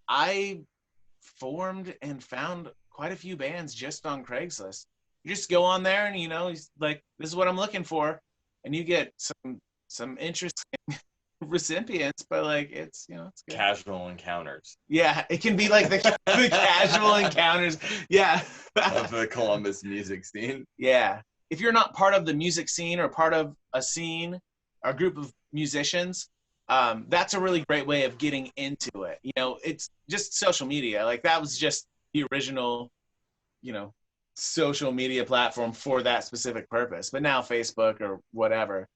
I formed and found quite a few bands just on Craigslist. You just go on there and, he's like, this is what I'm looking for. And you get some interesting recipients, but like, it's good. Casual encounters. Yeah, it can be like the casual encounters. Yeah. Of the Columbus music scene. Yeah. If you're not part of the music scene or part of a scene or a group of musicians, that's a really great way of getting into it. It's just social media. Like that was just the original, social media platform for that specific purpose. But now Facebook or whatever,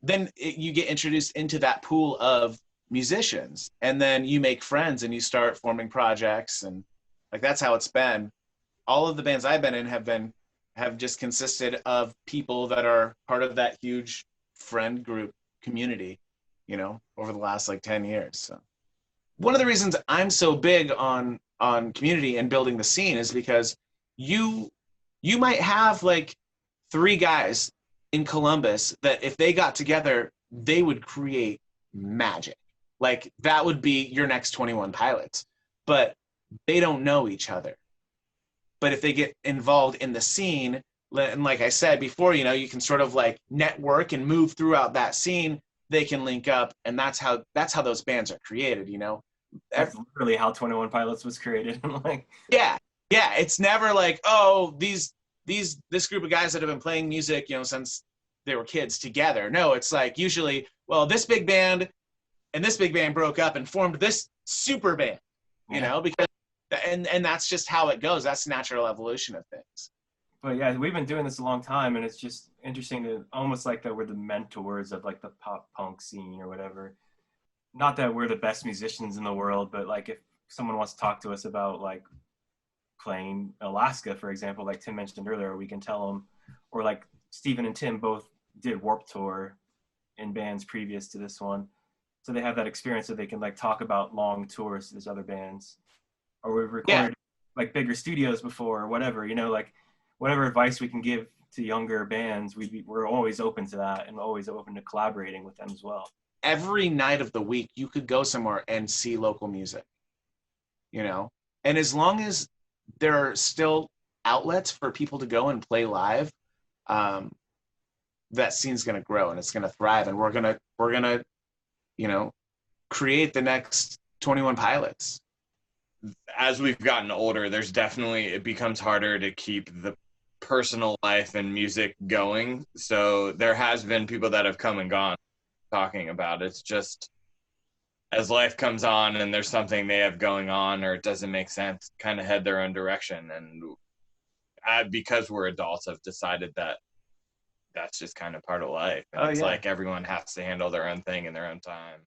then you get introduced into that pool of musicians, and then you make friends and you start forming projects, and like that's how it's been. All of the bands I've been in have just consisted of people that are part of that huge friend group community, over the last like 10 years. So one of the reasons I'm so big on community and building the scene is because you might have like 3 guys in Columbus that if they got together, they would create magic. Like that would be your next 21 Pilots, but they don't know each other. But if they get involved in the scene, and like I said before, you can sort of like network and move throughout that scene, they can link up, and that's how those bands are created, That's literally how 21 Pilots was created. Like yeah, it's never like, oh, this group of guys that have been playing music, since they were kids together. No, it's like usually, well, this big band and this big band broke up and formed this super band, because and that's just how it goes. That's natural evolution of things. But yeah, we've been doing this a long time, and it's just interesting to almost like that we're the mentors of like the pop punk scene or whatever. Not that we're the best musicians in the world, but like if someone wants to talk to us about like playing Alaska, for example, like Tim mentioned earlier, we can tell them. Or like Stephen and Tim both did Warped Tour in bands previous to this one, so they have that experience that they can like talk about long tours to these other bands. Or we've recorded like bigger studios before or whatever, like whatever advice we can give to younger bands, we're always open to that and always open to collaborating with them as well. Every night of the week, you could go somewhere and see local music, and as long as there are still outlets for people to go and play live, that scene's going to grow and it's going to thrive, and we're going to create the next 21 Pilots. As we've gotten older, it becomes harder to keep the personal life and music going. So there has been people that have come and gone talking about it. It's just as life comes on and there's something they have going on or it doesn't make sense, kind of head their own direction. And because we're adults, I've decided that that's just kind of part of life. And it's like everyone has to handle their own thing in their own time.